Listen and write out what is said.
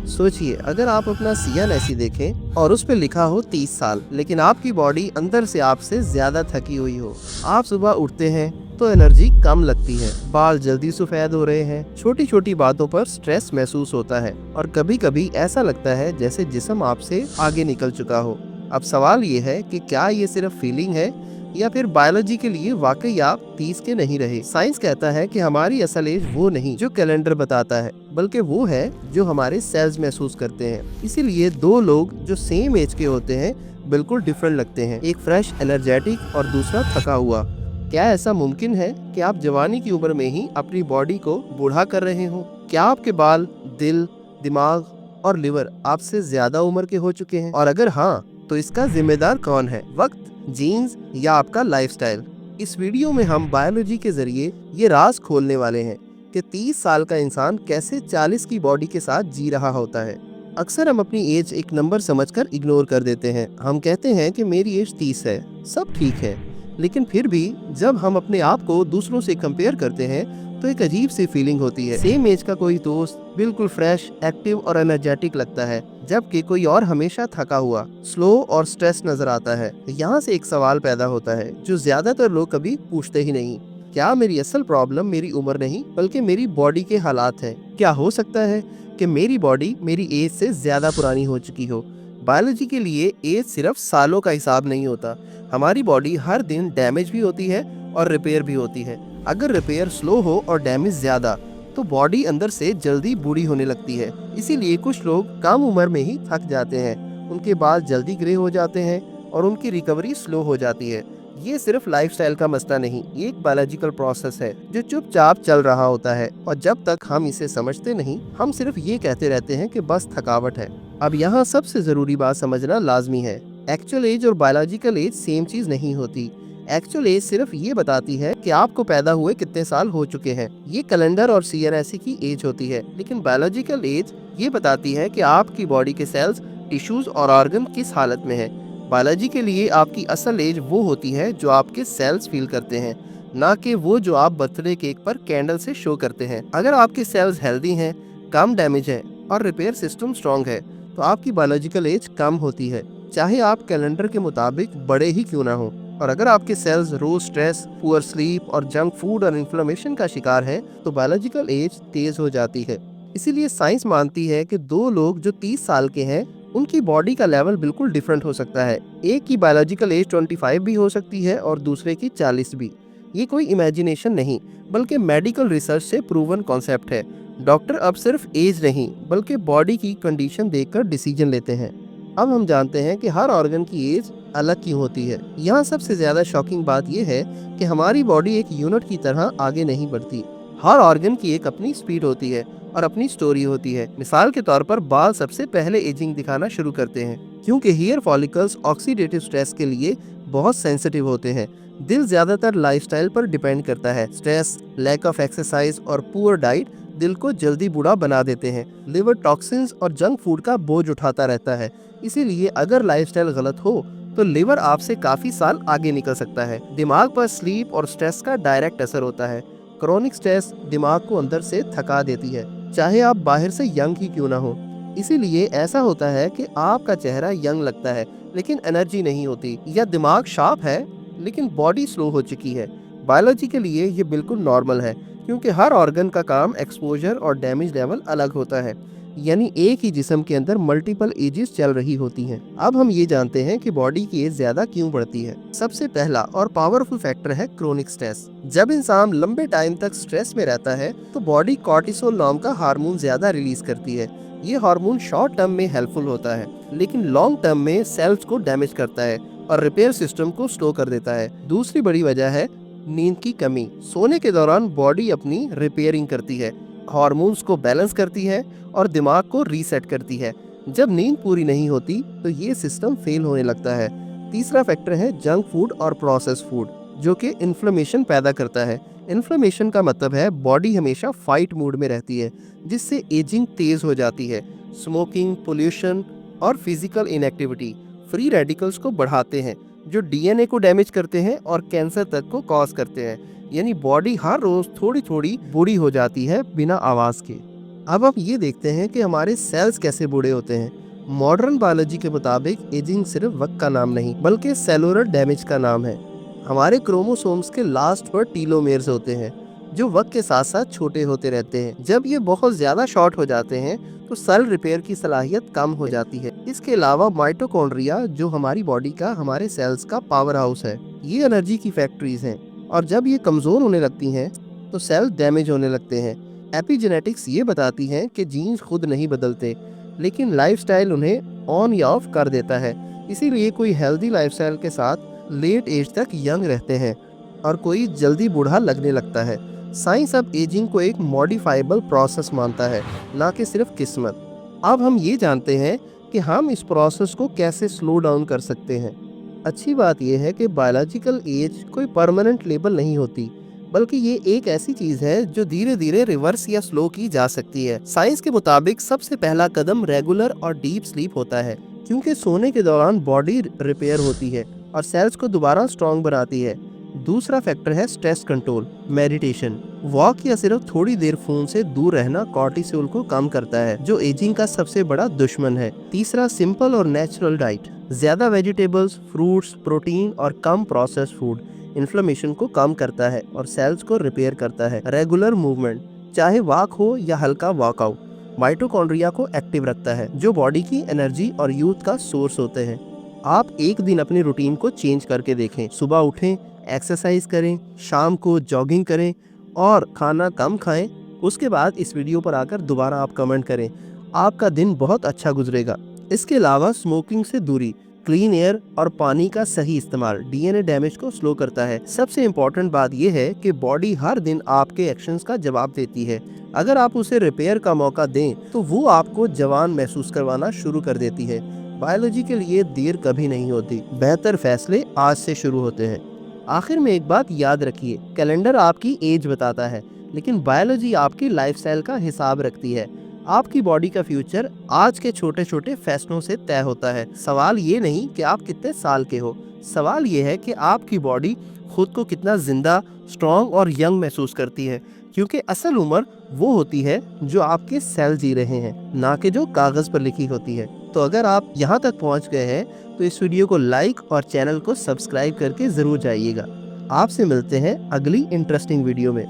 सोचिए, अगर आप अपना CNSE देखें और उस पर लिखा हो 30 साल, लेकिन आपकी बॉडी अंदर से आपसे ज्यादा थकी हुई हो। आप सुबह उठते हैं तो एनर्जी कम लगती है, बाल जल्दी सफेद हो रहे हैं, छोटी छोटी बातों पर स्ट्रेस महसूस होता है और कभी कभी ऐसा लगता है जैसे जिस्म आपसे आगे निकल चुका हो। अब सवाल ये है कि क्या ये सिर्फ फीलिंग है या फिर बायोलॉजी के लिए वाकई आप 30 के नहीं रहे। साइंस कहता है कि हमारी असल एज वो नहीं जो कैलेंडर बताता है, बल्कि वो है जो हमारे सेल्स महसूस करते हैं। इसीलिए दो लोग जो सेम एज के होते हैं बिल्कुल डिफरेंट लगते हैं, एक फ्रेश एनर्जेटिक और दूसरा थका हुआ। क्या ऐसा मुमकिन है कि आप जवानी की उम्र में ही अपनी बॉडी को बूढ़ा कर रहे हो? क्या आपके बाल, दिल, दिमाग और लिवर आपसे ज्यादा उम्र के हो चुके हैं? और अगर हाँ, तो इसका जिम्मेदार कौन है? वक्त, जीन्स या आपका लाइफस्टाइल? इस वीडियो में हम बायोलॉजी के जरिए ये राज खोलने वाले हैं कि 30 साल का इंसान कैसे 40 की बॉडी के साथ जी रहा होता है। अक्सर हम अपनी एज एक नंबर समझकर इग्नोर कर देते हैं। हम कहते हैं कि मेरी एज 30 है, सब ठीक है। लेकिन फिर भी जब हम अपने आप को दूसरों से कंपेयर करते हैं तो एक अजीब सी फीलिंग होती है। सेम एज का कोई दोस्त बिल्कुल फ्रेश, एक्टिव और एनर्जेटिक लगता है, जबकि कोई और हमेशा थका हुआ, स्लो और स्ट्रेस नजर आता है। यहाँ से एक सवाल पैदा होता है जो ज्यादातर लोग कभी पूछते ही नहीं। क्या मेरी असल प्रॉब्लम मेरी उम्र नहीं बल्कि मेरी बॉडी के हालात हैं? क्या हो सकता है कि मेरी बॉडी मेरी एज से ज्यादा पुरानी हो चुकी हो? बायोलॉजी के लिए एज सिर्फ सालों का हिसाब नहीं होता। हमारी बॉडी हर दिन डैमेज भी होती है और रिपेयर भी होती है। अगर रिपेयर स्लो हो और डैमेज ज्यादा, तो बॉडी अंदर से जल्दी बूढ़ी होने लगती है। इसीलिए कुछ लोग कम उम्र में ही थक जाते हैं, उनके बाल जल्दी ग्रे हो जाते हैं और उनकी रिकवरी स्लो हो जाती है। ये सिर्फ लाइफस्टाइल का मसला नहीं, ये एक बायोलॉजिकल प्रोसेस है जो चुपचाप चल रहा होता है और जब तक हम इसे समझते नहीं, हम सिर्फ ये कहते रहते हैं कि बस थकावट है। अब यहाँ सबसे जरूरी बात समझना लाजमी है, एक्चुअल एज और बायोलॉजिकल एज सेम चीज नहीं होती। एक्चुअल एज सिर्फ ये बताती है कि आपको पैदा हुए कितने साल हो चुके हैं, ये कैलेंडर और CNSE की एज होती है। लेकिन बायोलॉजिकल एज ये बताती है कि आपकी बॉडी के सेल्स, टिश्यूज और ऑर्गन किस हालत में है। बायोलॉजी के लिए आपकी असल एज वो होती है जो आपके सेल्स फील करते हैं, ना कि वो जो आप बर्थडे केक पर कैंडल से शो करते हैं। अगर आपके सेल्स हेल्दी हैं, कम डैमेज है और रिपेयर सिस्टम स्ट्रॉन्ग है, तो आपकी बायोलॉजिकल एज कम होती है, चाहे आप कैलेंडर के मुताबिक बड़े ही क्यों ना हो। और अगर आपके सेल्स रोज स्ट्रेस, पुअर स्लीप और जंक फूड और इन्फ्लेमेशन का शिकार हैं, तो बायोलॉजिकल एज तेज हो जाती है। इसीलिए साइंस मानती है कि दो लोग जो 30 साल के हैं, उनकी बॉडी का लेवल बिल्कुल डिफरेंट हो सकता है। एक की बायोलॉजिकल एज 25 भी हो सकती है और दूसरे की 40 भी। ये कोई इमेजिनेशन नहीं, बल्कि मेडिकल रिसर्च से प्रूवन कॉन्सेप्ट है। डॉक्टर अब सिर्फ एज नहीं बल्कि बॉडी की कंडीशन देखकर डिसीजन लेते हैं। अब हम जानते हैं कि हर ऑर्गन की एज अलग क्यों होती है। यहाँ सबसे ज्यादा शॉकिंग बात यह है कि हमारी बॉडी एक यूनिट की तरह आगे नहीं बढ़ती। हर ऑर्गन की एक अपनी स्पीड होती है और अपनी स्टोरी होती है। मिसाल के तौर पर बाल सबसे पहले एजिंग दिखाना शुरू करते हैं क्योंकि हेयर फॉलिकल्स ऑक्सीडेटिव स्ट्रेस के लिए बहुत सेंसिटिव होते हैं। दिल ज्यादातर लाइफस्टाइल पर डिपेंड करता है। स्ट्रेस, लैक ऑफ एक्सरसाइज और पुअर डाइट दिल को जल्दी बूढ़ा बना देते हैं। लिवर टॉक्सिन्स और जंक फूड का बोझ उठाता रहता है। इसीलिए अगर लाइफस्टाइल गलत हो तो लिवर आपसे काफी साल आगे निकल सकता है। दिमाग पर स्लीप और स्ट्रेस का डायरेक्ट असर होता है। क्रोनिक स्ट्रेस दिमाग को अंदर से थका देती है, चाहे आप बाहर से यंग ही क्यों ना हो। इसीलिए ऐसा होता है कि आपका चेहरा यंग लगता है लेकिन एनर्जी नहीं होती, या दिमाग शार्प है लेकिन बॉडी स्लो हो चुकी है। बायोलॉजी के लिए ये बिल्कुल नॉर्मल है क्योंकि हर ऑर्गन का काम, एक्सपोजर और डैमेज लेवल अलग होता है। यानी एक ही जिस्म के अंदर मल्टीपल एजेस चल रही होती हैं। अब हम ये जानते हैं कि बॉडी की एज ज्यादा क्यों बढ़ती है। सबसे पहला और पावरफुल फैक्टर है क्रोनिक स्ट्रेस। जब इंसान लंबे टाइम तक स्ट्रेस में रहता है तो बॉडी कॉर्टिसोल नाम का हार्मोन ज्यादा रिलीज करती है। ये हार्मोन शॉर्ट टर्म में हेल्पफुल होता है लेकिन लॉन्ग टर्म में सेल्स को डैमेज करता है और रिपेयर सिस्टम को स्लो कर देता है। दूसरी बड़ी वजह है नींद की कमी। सोने के दौरान बॉडी अपनी रिपेयरिंग करती है, हार्मोन्स को बैलेंस करती है और दिमाग को रीसेट करती है। जब नींद पूरी नहीं होती तो ये सिस्टम फेल होने लगता है। तीसरा फैक्टर है जंक फूड और प्रोसेस फूड, जो कि इन्फ्लेमेशन पैदा करता है। इन्फ्लेमेशन का मतलब है बॉडी हमेशा फाइट मूड में रहती है, जिससे एजिंग तेज हो जाती है। स्मोकिंग, पोल्यूशन और फिजिकल इनएक्टिविटी फ्री रेडिकल्स को बढ़ाते हैं, जो DNA को डैमेज करते हैं और कैंसर तक को कॉज करते हैं। यानी बॉडी हर रोज थोड़ी थोड़ी बूढ़ी हो जाती है बिना आवाज के। अब हम ये देखते हैं कि हमारे सेल्स कैसे बूढ़े होते हैं। मॉडर्न बायोलॉजी के मुताबिक एजिंग सिर्फ वक्त का नाम नहीं बल्कि सेलुलर डैमेज का नाम है। हमारे क्रोमोसोम्स के लास्ट पर टीलोमेर्स होते हैं जो वक्त के साथ साथ छोटे होते रहते हैं। जब ये बहुत ज्यादा शॉर्ट हो जाते हैं तो सेल रिपेयर की सलाहियत कम हो जाती है। इसके अलावा माइटोकॉन्ड्रिया जो हमारी बॉडी का हमारे सेल्स का पावर हाउस है, ये एनर्जी की फैक्ट्रीज हैं और जब ये कमजोर होने लगती हैं तो सेल डैमेज होने लगते हैं। एपिजेनेटिक्स ये बताती है कि जीन्स खुद नहीं बदलते लेकिन लाइफस्टाइल उन्हें ऑन या ऑफ कर देता है। इसीलिए कोई हेल्दी लाइफस्टाइल के साथ लेट एज तक यंग रहते हैं और कोई जल्दी बूढ़ा लगने लगता है। साइंस अब एजिंग को एक मॉडिफाइबल प्रोसेस मानता है, ना कि सिर्फ किस्मत। अब हम ये जानते हैं कि हम इस प्रोसेस को कैसे स्लो डाउन कर सकते हैं। अच्छी बात यह है कि बायोलॉजिकल एज कोई परमानेंट लेबल नहीं होती, बल्कि ये एक ऐसी चीज है जो धीरे धीरे रिवर्स या स्लो की जा सकती है। साइंस के मुताबिक सबसे पहला कदम रेगुलर और डीप स्लीप होता है, क्योंकि सोने के दौरान बॉडी रिपेयर होती है और सेल्स को दोबारा स्ट्रॉन्ग बनाती है। दूसरा फैक्टर है स्ट्रेस कंट्रोल, मेडिटेशन, वॉक या सिर्फ थोड़ी देर फोन से दूर रहना कॉर्टिसोल को कम करता है जो एजिंग का सबसे बड़ा दुश्मन है। तीसरा सिंपल और नेचुरल डाइट, ज्यादा वेजिटेबल्स, फ्रूट्स, प्रोटीन और कम प्रोसेस्ड फूड इन्फ्लेमेशन को कम करता है और सेल्स को रिपेयर करता है। रेगुलर मूवमेंट, चाहे वॉक हो या हल्का वर्कआउट, माइटोकॉन्ड्रिया को एक्टिव रखता है जो बॉडी की एनर्जी और यूथ का सोर्स होते हैं। आप एक दिन अपनी रूटीन को चेंज करके देखें। सुबह उठें, एक्सरसाइज करें, शाम को जॉगिंग करें और खाना कम खाएं। उसके बाद इस वीडियो पर आकर दोबारा आप कमेंट करें, आपका दिन बहुत अच्छा गुजरेगा। इसके अलावा स्मोकिंग से दूरी, क्लीन एयर और पानी का सही इस्तेमाल डीएनए डैमेज को स्लो करता है। सबसे इम्पोर्टेंट बात यह है कि बॉडी हर दिन आपके एक्शंस का जवाब देती है। अगर आप उसे रिपेयर का मौका दें तो वो आपको जवान महसूस करवाना शुरू कर देती है। बायोलॉजी के लिए देर कभी नहीं होती, बेहतर फैसले आज से शुरू होते हैं। आखिर में एक बात याद रखिए, कैलेंडर आपकी एज बताता है लेकिन बायोलॉजी आपकी लाइफस्टाइल का हिसाब रखती है। आपकी बॉडी का फ्यूचर आज के छोटे छोटे फैसलों से तय होता है। सवाल ये नहीं कि आप कितने साल के हो, सवाल ये है कि आपकी बॉडी खुद को कितना जिंदा, स्ट्रॉन्ग और यंग महसूस करती है, क्योंकि असल उम्र वो होती है जो आपके सेल जी रहे हैं, ना कि जो कागज पर लिखी होती है। तो अगर आप यहाँ तक पहुँच गए हैं तो इस वीडियो को लाइक और चैनल को सब्सक्राइब करके जरूर जाइएगा। आपसे मिलते हैं अगली इंटरेस्टिंग वीडियो में।